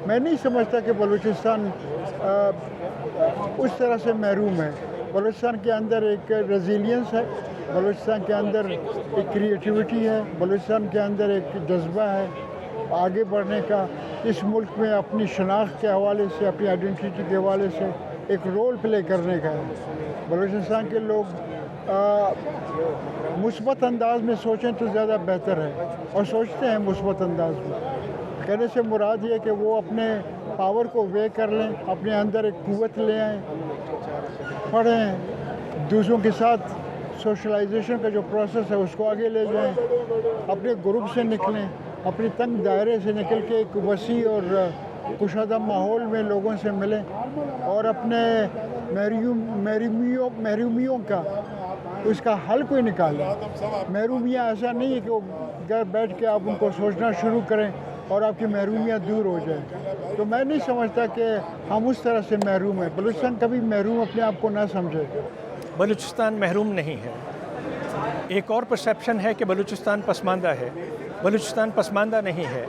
मैं नहीं समझता कि बलूचिस्तान उस तरह से महरूम है। बलूचिस्तान के अंदर एक रेजिलियंस है, बलूचिस्तान के अंदर एक क्रिएटिविटी है, बलूचिस्तान के अंदर एक जज्बा है आगे बढ़ने का, इस मुल्क में अपनी शनाख्त के हवाले से, अपनी आइडेंटिटी के हवाले से एक रोल प्ले करने का है। बलूचिस्तान के लोग मुस्बत अंदाज में सोचें तो ज़्यादा बेहतर है, और सोचते हैं मुस्बत अंदाज में। कहने से मुराद ये कि वो अपने पावर को वे कर लें, अपने अंदर एक कुव्वत ले आएँ, पढ़ें, दूसरों के साथ सोशलाइजेशन का जो प्रोसेस है उसको आगे ले जाएं, अपने ग्रुप से निकलें, अपने तंग दायरे से निकल के एक वसी और कुशादा माहौल में लोगों से मिलें, और अपने महरूमियों का उसका हल कोई निकालें। महरूमियाँ ऐसा नहीं है कि वो घर बैठ के आप उनको सोचना शुरू करें और आपकी महरूमियाँ दूर हो जाए। तो मैं नहीं समझता कि हम उस तरह से महरूम हैं। बलूचिस्तान कभी महरूम अपने आप को ना समझे। बलूचिस्तान महरूम नहीं है। एक और परसेप्शन है कि बलूचिस्तान पसमानदा है। बलूचिस्तान पसमानदा नहीं है।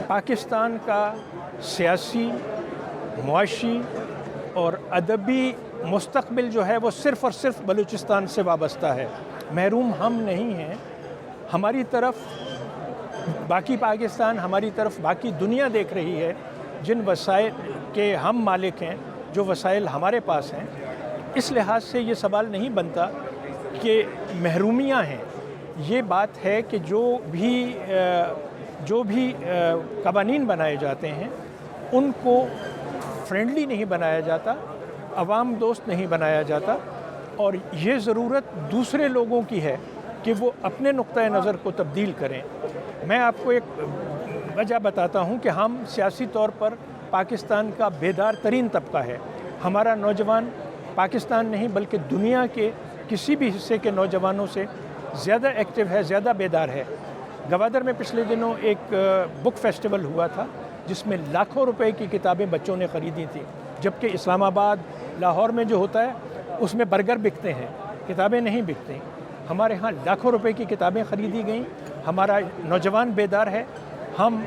पाकिस्तान का सियासी, मुआशी और अदबी मुस्तक़बिल जो है वो सिर्फ़ और सिर्फ बलूचिस्तान से वाबस्ता है। महरूम हम नहीं हैं। हमारी तरफ बाकी पाकिस्तान, हमारी तरफ बाकी दुनिया देख रही है। जिन वसाइल के हम मालिक हैं, जो वसाइल हमारे पास हैं, इस लिहाज से ये सवाल नहीं बनता कि महरूमियाँ हैं। ये बात है कि जो भी कवानीन बनाए जाते हैं उनको फ्रेंडली नहीं बनाया जाता, अवाम दोस्त नहीं बनाया जाता, और ये ज़रूरत दूसरे लोगों की है कि वो अपने नुक्ता नज़र को तब्दील करें। मैं आपको एक वजह बताता हूँ कि हम सियासी तौर पर पाकिस्तान का बेदार तरीन तबका है। हमारा नौजवान पाकिस्तान नहीं बल्कि दुनिया के किसी भी हिस्से के नौजवानों से ज़्यादा एक्टिव है, ज़्यादा बेदार है। गवादर में पिछले दिनों एक बुक फेस्टिवल हुआ था जिसमें लाखों रुपए की किताबें बच्चों ने ख़रीदी थी, जबकि इस्लामाबाद, लाहौर में जो होता है उसमें बर्गर बिकते हैं, किताबें नहीं बिकती। हमारे यहाँ लाखों रुपए की किताबें ख़रीदी गईं। हमारा नौजवान बेदार है। हम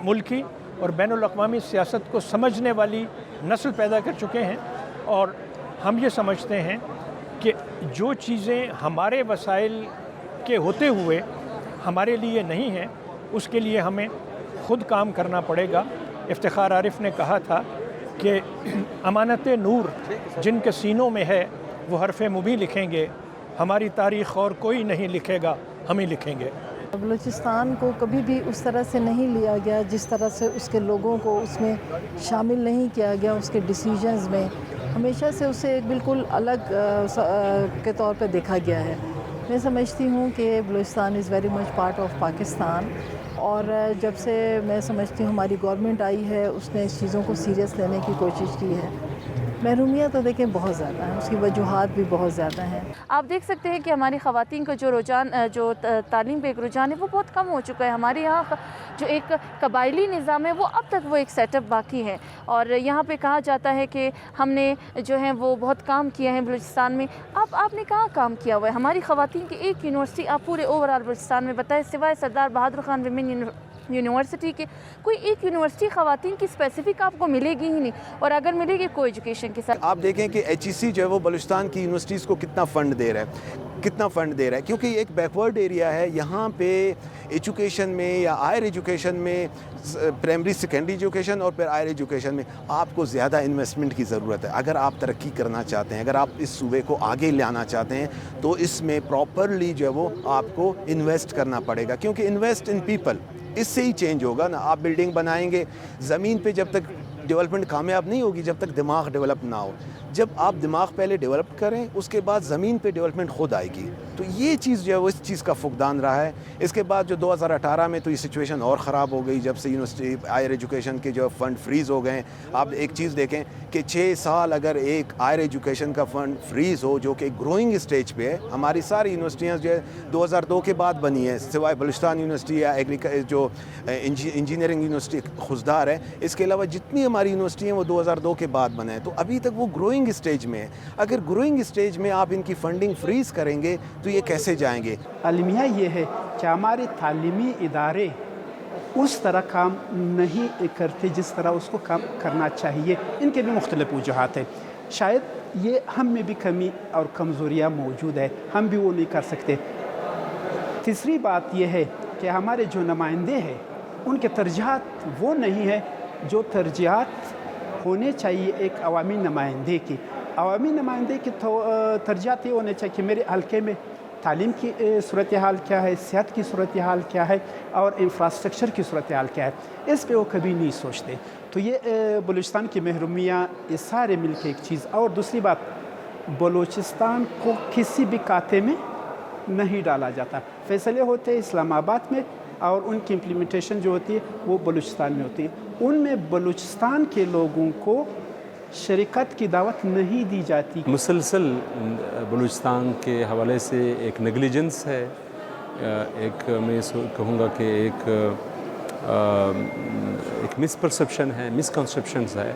मुल्की और बैनुल अक़वामी सियासत को समझने वाली नस्ल पैदा कर चुके हैं, और हम ये समझते हैं कि जो चीज़ें हमारे वसाइल के होते हुए हमारे लिए नहीं हैं, उसके लिए हमें ख़ुद काम करना पड़ेगा। इफ्तिखार आरिफ ने कहा था कि अमानत नूर जिनके सीनों में है वो हरफ़ मुबी लिखेंगे, हमारी तारीख़ और कोई नहीं लिखेगा, हम ही लिखेंगे। बलूचिस्तान को कभी भी उस तरह से नहीं लिया गया जिस तरह से उसके लोगों को उसमें शामिल नहीं किया गया। उसके डिसीजंस में हमेशा से उसे एक बिल्कुल अलग के तौर पे देखा गया है। मैं समझती हूँ कि Balochistan is very much part of Pakistan, और जब से मैं समझती हूँ हमारी गवर्नमेंट आई है उसने इस चीज़ों को सीरियस लेने की कोशिश की है। महरूमियत तो देखें बहुत ज़्यादा है, उसकी वजूहात भी बहुत ज़्यादा हैं। आप देख सकते हैं कि हमारी ख़वातीन का जो रुझान, जो तालीम पे एक रुझान है वो बहुत कम हो चुका है। हमारे यहाँ जो एक कबायली निज़ाम है वो अब तक वो एक सेटअप बाकी है, और यहाँ पे कहा जाता है कि हमने जो है वो बहुत काम किया है बलूचिस्तान में। अब आपने कहाँ काम किया हुआ है? हमारी ख़वातीन की एक यूनिवर्सिटी आप पूरे ओवरऑल बलूचिस्तान में बताएं, सिवाय सरदार बहादुर खान विमेन यूनिवर्सिटी के कोई एक यूनिवर्सिटी ख़वातीन की स्पेसिफिक आपको मिलेगी ही नहीं, और अगर मिलेगी को एजुकेशन के साथ। आप देखें कि HEC जो है वो बलूचिस्तान की यूनिवर्सिटीज़ को कितना फ़ंड दे रहा है, क्योंकि ये एक बैकवर्ड एरिया है। यहाँ पे एजुकेशन में या हायर एजुकेशन में, प्राइमरी सेकेंडरी एजुकेशन और फिर हायर एजुकेशन में आपको ज़्यादा इन्वेस्टमेंट की ज़रूरत है। अगर आप तरक्की करना चाहते हैं, अगर आप इस सूबे को आगे लाना चाहते हैं, तो इसमें प्रॉपरली जो है वो आपको इन्वेस्ट करना पड़ेगा, क्योंकि इन्वेस्ट इन पीपल, इससे ही चेंज होगा ना। आप बिल्डिंग बनाएंगे, ज़मीन पे जब तक डेवलपमेंट कामयाब नहीं होगी जब तक दिमाग डेवलप ना हो। जब आप दिमाग पहले डेवलप करें उसके बाद ज़मीन पे डेवलपमेंट खुद आएगी। तो ये चीज़ जो है वो इस चीज़ का फुकदान रहा है। इसके बाद जो 2018 में तो ये सिचुएशन और ख़राब हो गई जब से यूनिवर्सिटी हायर एजुकेशन के जो फ़ंड फ्रीज़ हो गए। आप एक चीज़ देखें कि 6 साल अगर एक हायर एजुकेशन का फ़ंड फ्रीज़ हो जो कि ग्रोइंग स्टेज पे है। हमारी सारी यूनिवर्सिटियाँ जो है 2002 के बाद बनी है, सिवाय बलूचिस्तान यूनिवर्सिटी या जो इंजीनियरिंग यूनिवर्सिटी खुशदार है, इसके अलावा जितनी हमारी यूनिवर्सिटी हैं वो 2002 के बाद बने हैं। तो अभी तक वो ग्रोइंग स्टेज में है। अगर ग्रोइंग स्टेज में आप इनकी फंडिंग फ्रीज़ करेंगे तो ये कैसे जाएंगे? अलमिया ये है कि हमारे तालीमी इदारे اس طرح کام نہیں کرتے جس طرح اس کو کام کرنا چاہیے. ان کے بھی مختلف وجوہات ہیں. شاید یہ ہم میں بھی کمی اور کمزوریاں موجود ہے, ہم بھی وہ نہیں کر سکتے. تیسری بات یہ ہے کہ ہمارے جو نمائندے ہیں ان کے ترجیحات وہ نہیں ہے جو ترجیحات ہونے چاہیے ایک عوامی نمائندے کی. عوامی نمائندے کی ترجیحات یہ ہونے چاہیے کہ میرے حلقے میں تعلیم کی صورتحال کیا ہے, صحت کی صورتحال کیا ہے اور انفراسٹرکچر کی صورتحال کیا ہے. اس پہ وہ کبھی نہیں سوچتے. تو یہ بلوچستان کی محرومیاں یہ سارے مل کے ایک چیز. اور دوسری بات, بلوچستان کو کسی بھی کاتے میں نہیں ڈالا جاتا. فیصلے ہوتے ہیں اسلام آباد میں اور ان کی امپلیمنٹیشن جو ہوتی ہے وہ بلوچستان میں ہوتی ہے. ان میں بلوچستان کے لوگوں کو شرکت کی دعوت نہیں دی جاتی. مسلسل بلوچستان کے حوالے سے ایک نیگلیجنس ہے, ایک میں کہوں گا کہ ایک مس پرسیپشن ہے, مس کنسیپشنز ہے,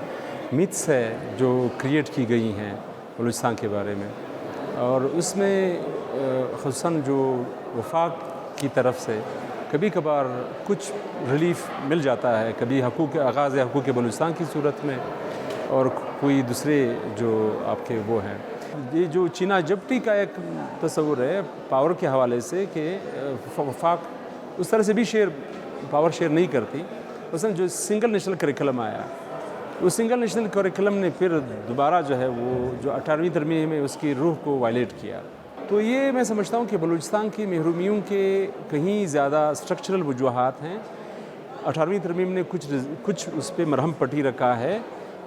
میتھس ہے جو کریٹ کی گئی ہیں بلوچستان کے بارے میں. اور اس میں خصوصاً جو وفاق کی طرف سے کبھی کبھار کچھ ریلیف مل جاتا ہے, کبھی آغاز حقوق بلوچستان کی صورت میں اور کوئی دوسرے جو آپ کے وہ ہیں. یہ جو چینا جبٹی کا ایک تصور ہے پاور کے حوالے سے کہ وفاق اس طرح سے بھی پاور شیئر نہیں کرتی. مثلا جو سنگل نیشنل کریکلم آیا, وہ سنگل نیشنل کریکلم نے پھر دوبارہ جو ہے وہ جو 18ویں ترمیم میں اس کی روح کو وائلیٹ کیا. تو یہ میں سمجھتا ہوں کہ بلوچستان کی محرومیوں کے کہیں زیادہ اسٹرکچرل وجوہات ہیں. 18ویں ترمیم نے کچھ اس پہ مرہم پٹی رکھا ہے,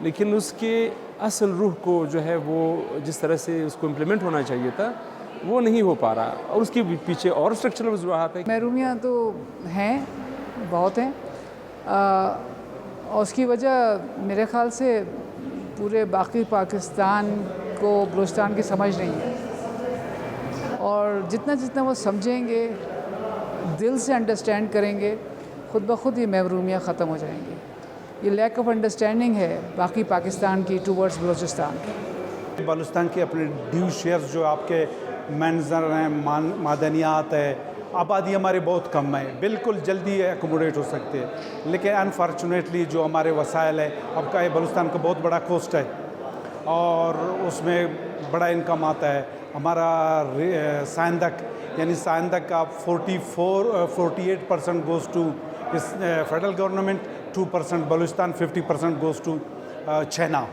لیکن اس کے اصل روح کو جو ہے وہ جس طرح سے اس کو امپلیمنٹ ہونا چاہیے تھا وہ نہیں ہو پا رہا, اور اس کے پیچھے اور اسٹرکچرل وجوہات ہیں. محرومیاں تو ہیں, بہت ہیں, اور اس کی وجہ میرے خیال سے پورے باقی پاکستان کو بلوچستان کی سمجھ نہیں ہے. اور جتنا وہ سمجھیں گے, دل سے انڈرسٹینڈ کریں گے, خود بخود یہ محرومیاں ختم ہو جائیں گی. یہ لیک آف انڈرسٹینڈنگ ہے باقی پاکستان کی ٹورڈز بلوچستان. بلوچستان کے اپنے ڈیو شیئرز جو آپ کے منظر ہیں, معدنیات ہے, آبادی ہماری بہت کم ہے, بالکل جلدی ایکوموڈیٹ ہو سکتے ہیں, لیکن انفارچونیٹلی جو ہمارے وسائل ہے, اب کا یہ بلوچستان کا بہت بڑا کوسٹ ہے اور اس میں بڑا انکم آتا ہے. ہمارا سائندک یعنی سائندک کا 48% goes to federal government, 2% Balochistan, 50% goes to China.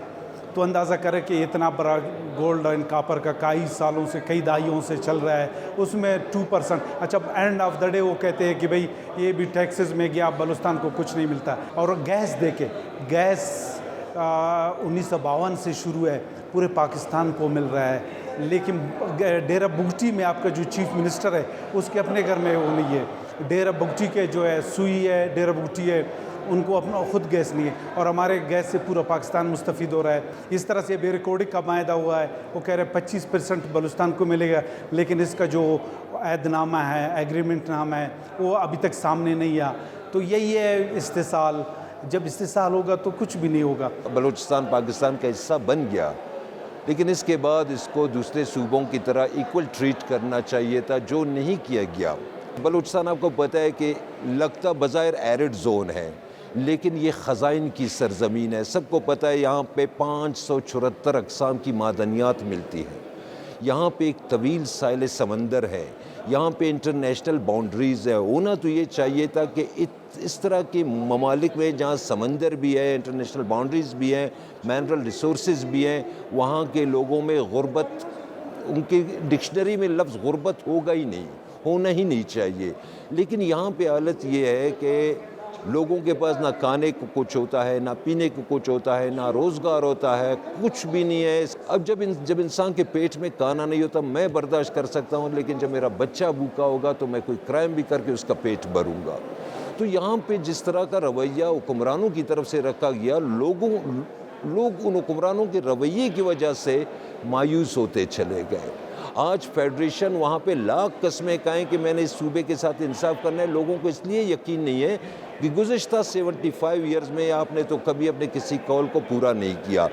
تو اندازہ کرے کہ اتنا بڑا گولڈ اینڈ کاپر کا کئی سالوں سے, کئی دہائیوں سے چل رہا ہے, اس میں 2%. اچھا, اینڈ آف دا ڈے وہ کہتے ہیں کہ بھئی یہ بھی ٹیکسز میں گیا, بلوچستان کو کچھ نہیں ملتا. اور گیس دیکھے, گیس 1952 سے شروع ہے, پورے پاکستان کو مل رہا ہے, لیکن ڈیرہ بگٹی میں آپ کا جو چیف منسٹر ہے اس کے اپنے گھر میں وہ نہیں ہے. ڈیرہ بگٹی کے جو ہے سوئی ہے, ڈیرہ بگٹی ہے, ان کو اپنا خود گیس نہیں ہے, اور ہمارے گیس سے پورا پاکستان مستفید ہو رہا ہے. اس طرح سے بے ریکارڈنگ کا معاہدہ ہوا ہے, وہ کہہ رہے 25% بلوچستان کو ملے گا, لیکن اس کا جو عہد نامہ ہے, ایگریمنٹ نامہ ہے, وہ ابھی تک سامنے نہیں آیا. تو یہی ہے استحصال. جب استحصال ہوگا تو کچھ بھی نہیں ہوگا. بلوچستان پاکستان کا حصہ بن گیا, لیکن اس کے بعد اس کو دوسرے صوبوں کی طرح ایکول ٹریٹ کرنا چاہیے تھا, جو نہیں کیا گیا. بلوچستان آپ کو پتہ ہے کہ لگتا بظاہر ایرڈ زون ہے, لیکن یہ خزائن کی سرزمین ہے. سب کو پتہ ہے یہاں پہ 574 اقسام کی معدنیات ملتی ہیں. یہاں پہ ایک طویل ساحل سمندر ہے, یہاں پہ انٹرنیشنل باؤنڈریز ہے. ہونا تو یہ چاہیے تھا کہ اس طرح کے ممالک میں جہاں سمندر بھی ہے, انٹرنیشنل باؤنڈریز بھی ہیں, منرل ریسورسز بھی ہیں, وہاں کے لوگوں میں غربت, ان کی ڈکشنری میں لفظ غربت ہوگا ہی نہیں, ہونا ہی نہیں چاہیے. لیکن یہاں پہ حالت یہ ہے کہ لوگوں کے پاس نہ کھانے کو کچھ ہوتا ہے, نہ پینے کو کچھ ہوتا ہے, نہ روزگار ہوتا ہے, کچھ بھی نہیں ہے. اب جب انسان کے پیٹ میں کھانا نہیں ہوتا میں برداشت کر سکتا ہوں, لیکن جب میرا بچہ بھوکا ہوگا تو میں کوئی کرائم بھی کر کے اس کا پیٹ بھروں گا. تو یہاں پہ جس طرح کا رویہ حکمرانوں کی طرف سے رکھا گیا, لوگ ان حکمرانوں کے رویے کی وجہ سے مایوس ہوتے چلے گئے. آج فیڈریشن وہاں پہ لاکھ قسمیں کہیں کہ میں نے اس صوبے کے ساتھ انصاف کرنا ہے. لوگوں کو اس لیے یقین نہیں ہے کہ گزشتہ 75 ایئرز میں آپ نے تو کبھی اپنے کسی قول کو پورا نہیں کیا.